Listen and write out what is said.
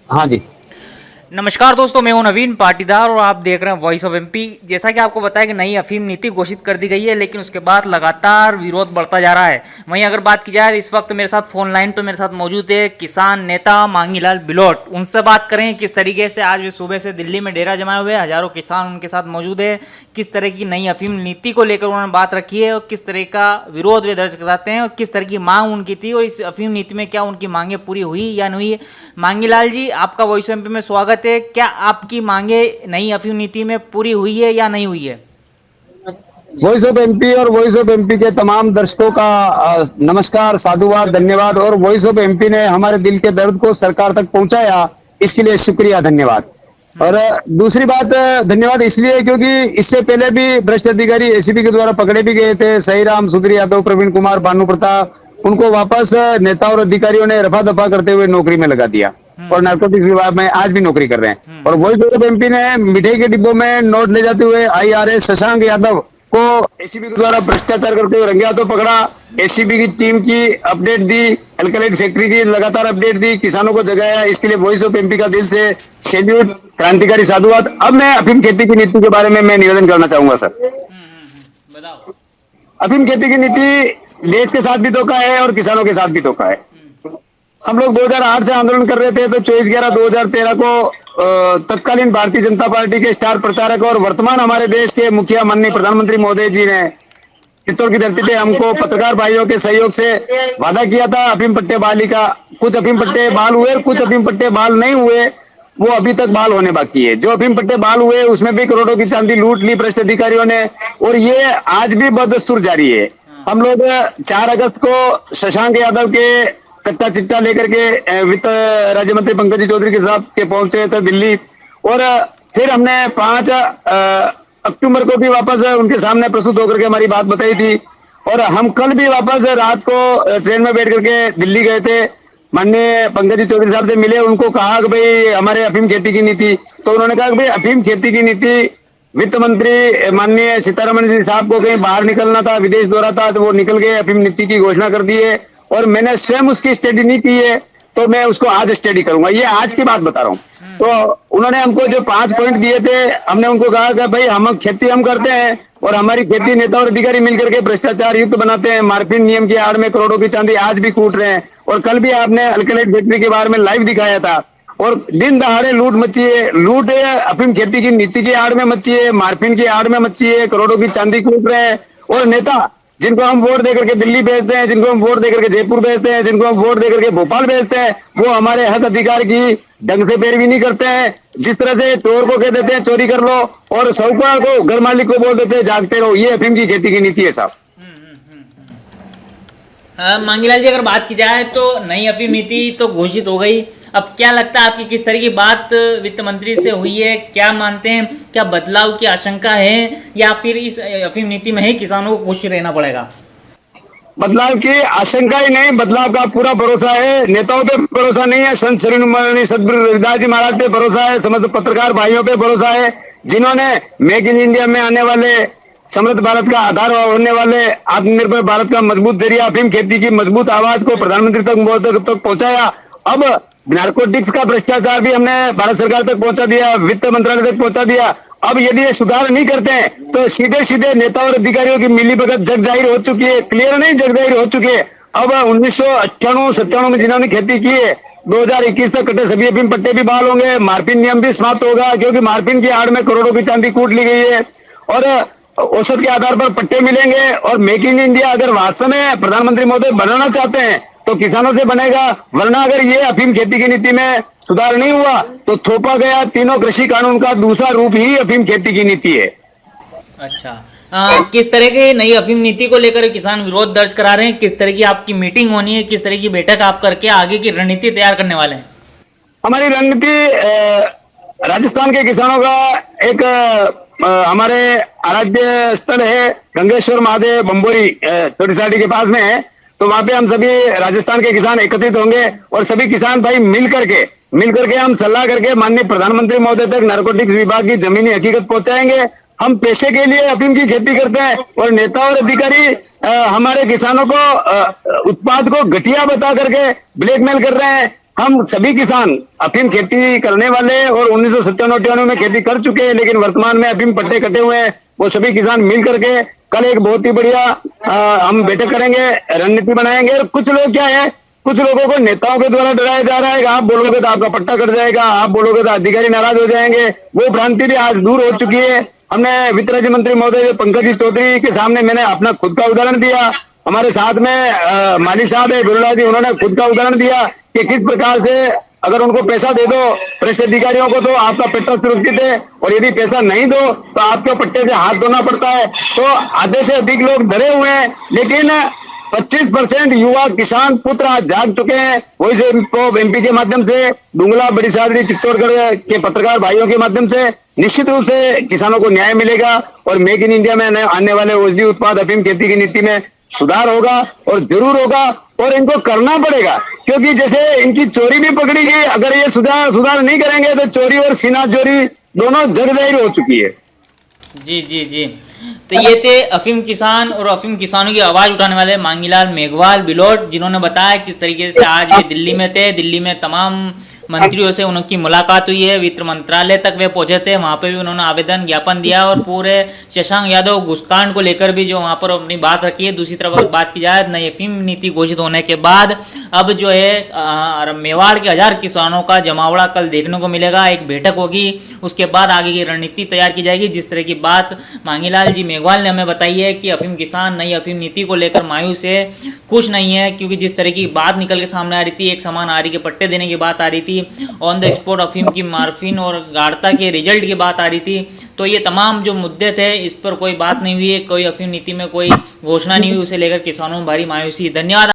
हाँ जी। नमस्कार दोस्तों, मैं हूं नवीन पाटीदार और आप देख रहे हैं वॉइस ऑफ एमपी। जैसा कि आपको बताया कि नई अफीम नीति घोषित कर दी गई है, लेकिन उसके बाद लगातार विरोध बढ़ता जा रहा है। वहीं अगर बात की जाए, इस वक्त मेरे साथ फोन लाइन पर मेरे साथ मौजूद है किसान नेता मांगीलाल बिलोट। उनसे बात करें किस तरीके से आज वे सुबह से दिल्ली में डेरा जमाए हुए, हजारों किसान उनके साथ मौजूद है, किस तरह की नई अफीम नीति को लेकर उन्होंने बात रखी है और किस तरह का विरोध वे दर्ज कराते हैं और किस तरह की मांग उनकी थी और इस अफीम नीति में क्या उनकी मांगे पूरी हुई या नहीं हुई। मांगीलाल जी, आपका वॉइस एमपी में स्वागत है। क्या आपकी मांगे नई अफीम नीति में पूरी हुई है या नहीं हुई है? वॉइस ऑफ एमपी और वॉइस ऑफ एमपी के तमाम दर्शकों का नमस्कार, साधुवाद, धन्यवाद। और वॉइस ऑफ एमपी ने हमारे दिल के दर्द को सरकार तक पहुंचाया, इसके लिए शुक्रिया, धन्यवाद। और दूसरी बात, धन्यवाद इसलिए क्योंकि इससे पहले भी भ्रष्ट अधिकारी एसीबी के द्वारा पकड़े भी गए थे। सहीराम, सुधीर यादव, प्रवीण कुमार, भानु प्रताप, उनको वापस नेता और अधिकारियों ने रफा दफा करते हुए नौकरी में लगा दिया और नारकोटिक्स विभाग में आज भी नौकरी कर रहे हैं। और वॉइस ऑफ एमपी ने मिठाई के डिब्बों में नोट ले जाते हुए आईआरएस शशांक यादव को एसीबी के द्वारा भ्रष्टाचार करते हुए रंगे हाथों पकड़ा। एसीबी की टीम की अपडेट दी, अल्कलाइड फैक्ट्री की लगातार अपडेट दी, किसानों को जगाया। इसके लिए वॉइस ऑफ एमपी का दिल से सैल्यूट, क्रांतिकारी साधुवाद। अब मैं अफीम खेती की नीति के बारे में मैं निवेदन करना चाहूंगा सर। बताओ। अफीम खेती की नीति देश के साथ भी धोखा है और किसानों के साथ भी धोखा है। हम लोग 2008 से आंदोलन कर रहे थे, तो 24/11/2013 को तत्कालीन भारतीय जनता पार्टी के स्टार प्रचारक और वर्तमान हमारे देश के मुखिया माननीय प्रधानमंत्री महोदय जी ने चित्तौड़ की धरती पे हमको पत्रकार भाइयों के सहयोग से वादा किया था अफीम पट्टे बहाली का। कुछ अफीम पट्टे बहाल हुए, कुछ अफीम पट्टे बहाल नहीं हुए, वो अभी तक बहाल होने बाकी है। जो अफीम पट्टे बहाल हुए उसमें भी करोड़ों की चांदी लूट ली भ्रष्ट अधिकारियों ने, और ये आज भी बदस्तूर जारी है। हम लोग 4 अगस्त को शशांक यादव के कच्चा चिट्ठा लेकर के वित्त राज्य मंत्री पंकज चौधरी के साथ के पहुंचे थे दिल्ली, और फिर हमने 5 अक्टूबर को भी वापस उनके सामने प्रस्तुत होकर के हमारी बात बताई थी। और हम कल भी वापस रात को ट्रेन में बैठ करके दिल्ली गए थे, माननीय पंकज चौधरी साहब से मिले, उनको कहा कि भाई हमारे अफीम खेती की नीति, तो उन्होंने कहा कि भाई अफीम खेती की नीति वित्त मंत्री माननीय सीतारमण जी साहब को कहीं बाहर निकलना था, विदेश दौरा था, तो वो निकल गए, अफीम नीति की घोषणा कर दी है। और मैंने स्वयं उसकी स्टडी नहीं की है, तो मैं उसको आज स्टडी करूंगा। ये आज की बात बता रहा हूँ। तो उन्होंने हमको जो 5 पॉइंट दिए थे, हमने उनको कहा कि भाई हम खेती हम करते हैं और हमारी खेती नेता और अधिकारी मिलकर के भ्रष्टाचार युक्त बनाते हैं, मार्फिन नियम की आड़ में करोड़ों की चांदी आज भी कूट रहे हैं। और कल भी आपने अल्कलाइड फैक्ट्री के बारे में लाइव दिखाया था। और दिन दहाड़े लूट मची है, लूट है अफीम खेती की नीति की आड़ में मची है, मार्फिन की आड़ में मची है, करोड़ों की चांदी कूट रहे हैं। और नेता जिनको हम वोट देकर के दिल्ली भेजते हैं, जिनको हम वोट देकर के जयपुर भेजते हैं, जिनको हम वोट देकर के भोपाल भेजते हैं, वो हमारे हक अधिकार की ढंग से पैरवी नहीं करते हैं। जिस तरह से चोर को कह देते हैं चोरी कर लो और साहूकार को, घर मालिक को बोल देते हैं जागते रहो, ये अफीम की खेती की नीति है साहब। मांगीलाल जी, अगर बात की जाए तो नई अफीम नीति तो घोषित हो गई। अब क्या लगता है आपकी किस तरह की बात वित्त मंत्री से हुई है? क्या मानते हैं, क्या बदलाव की आशंका है या फिर इस अफीम नीति में ही किसानों को खुश रहना पड़ेगा? बदलाव की आशंका ही नहीं, बदलाव का पूरा भरोसा है। नेताओं पे भरोसा नहीं है, संत शिरोमणि सदगुरु रविदास जी महाराज पे भरोसा है, समस्त पत्रकार भाइयों पे भरोसा है, जिन्होंने मेक इन इंडिया में आने वाले, समृद्ध भारत का आधार होने वाले, आत्मनिर्भर भारत का मजबूत जरिया अफीम खेती की मजबूत आवाज को प्रधानमंत्री तक पहुंचाया। अब नारकोटिक्स का भ्रष्टाचार भी हमने भारत सरकार तक पहुंचा दिया, वित्त मंत्रालय तक पहुंचा दिया। अब यदि ये सुधार नहीं करते हैं तो सीधे सीधे नेता और अधिकारियों की मिलीभगत जग जाहिर हो चुकी है, क्लियर नहीं, जग जाहिर हो चुकी है। अब 1998-97 में जिन्होंने खेती की है, 2021 तक कटे सभी अफीम पट्टे भी बहाल होंगे, मार्फिन नियम भी समाप्त होगा, क्योंकि मार्फिन की आड़ में करोड़ों की चांदी कूट ली गई है। और औसत के आधार पर पट्टे मिलेंगे। और मेक इन इंडिया अगर वास्तव में प्रधानमंत्री महोदय बनाना चाहते हैं तो किसानों से बनेगा, वरना अगर ये अफीम खेती की नीति में सुधार नहीं हुआ तो थोपा गया तीनों कृषि कानून का दूसरा रूप ही अफीम खेती की नीति है। अच्छा, किस तरह की नई अफीम नीति को लेकर किसान विरोध दर्ज करा रहे हैं? किस तरह की आपकी मीटिंग होनी है? किस तरह की बैठक आप करके आगे की रणनीति तैयार करने वाले हैं? हमारी रणनीति राजस्थान के किसानों का एक हमारे आराध्य स्थल है गंगेश्वर महादेव बम्बोरी, छोटी साड़ी के पास में है। तो वहां पे हम सभी राजस्थान के किसान एकत्रित होंगे और सभी किसान भाई मिल करके हम सलाह करके माननीय प्रधानमंत्री महोदय तक नारकोटिक्स विभाग की जमीनी हकीकत पहुंचाएंगे। हम पेशे के लिए अफीम की खेती करते हैं और नेता और अधिकारी हमारे किसानों को उत्पाद को घटिया बता करके ब्लैकमेल कर रहे हैं। हम सभी किसान अफीम खेती करने वाले और 1997-98 में खेती कर चुके हैं, लेकिन वर्तमान में अफीम पट्टे कटे हुए हैं। वो सभी किसान मिल करके कल एक बहुत ही बढ़िया हम बैठक करेंगे, रणनीति बनाएंगे। और कुछ लोग क्या है, कुछ लोगों को नेताओं के द्वारा डराया जा रहा है कि आप बोलोगे तो आपका पट्टा कट जाएगा, आप बोलोगे तो अधिकारी नाराज हो जाएंगे। वो भ्रांति भी आज दूर हो चुकी है। हमने वित्त राज्य मंत्री महोदय पंकज जी चौधरी के सामने मैंने अपना खुद का उदाहरण दिया। हमारे साथ में माली साहब है बिरला जी, उन्होंने खुद का उदाहरण दिया कि किस प्रकार से अगर उनको पैसा दे दो भ्रष्ट अधिकारियों को तो आपका पट्टा सुरक्षित है, और यदि पैसा नहीं दो तो आपके पट्टे से हाथ धोना पड़ता है। तो आधे से अधिक लोग डरे हुए हैं, लेकिन 25% युवा किसान पुत्र आज जाग चुके हैं। वॉइस ऑफ एमपी के माध्यम से, डुंगला बड़ी सादरी चित्तौड़गढ़ के पत्रकार भाइयों के माध्यम से निश्चित रूप से किसानों को न्याय मिलेगा और मेक इन इंडिया में आने वाले औषधि उत्पाद अफीम खेती की नीति में सुधार होगा और जरूर होगा। और इनको करना पड़ेगा, क्योंकि जैसे इनकी चोरी भी पकड़ी गई, अगर ये सुधार नहीं करेंगे तो चोरी और सीना चोरी दोनों जग जाहिर हो चुकी है। जी जी जी। तो ये थे अफीम किसान और अफीम किसानों की आवाज उठाने वाले मांगीलाल मेघवाल बिलोट, जिन्होंने बताया किस तरीके से आज वे दिल्ली में थे। दिल्ली में तमाम मंत्रियों से उनकी मुलाकात हुई है, वित्त मंत्रालय तक वे पहुंचे थे, वहां पे भी उन्होंने आवेदन ज्ञापन दिया और पूरे शशांक यादव घुसकांड को लेकर भी जो वहां पर अपनी बात रखी है। दूसरी तरफ अगर बात की जाए, नई अफीम नीति घोषित होने के बाद अब जो है मेवाड़ के 1000 किसानों का जमावड़ा कल देखने को मिलेगा। एक बैठक होगी, उसके बाद आगे की रणनीति तैयार की जाएगी। जिस तरह की बात मांगीलाल जी मेघवाल ने हमें बताई है कि अफीम किसान नई अफीम नीति को लेकर मायूस है, खुश नहीं है, क्योंकि जिस तरह की बात निकल के सामने आ रही थी, एक समान आरी के पट्टे देने की बात आ रही थी, ऑन द स्पॉट अफीम की मार्फिन और गाढ़ता के रिजल्ट की बात आ रही थी। तो ये तमाम जो मुद्दे थे, इस पर कोई बात नहीं हुई है, कोई अफीम नीति में कोई घोषणा नहीं हुई, उसे लेकर किसानों में भारी मायूसी। धन्यवाद।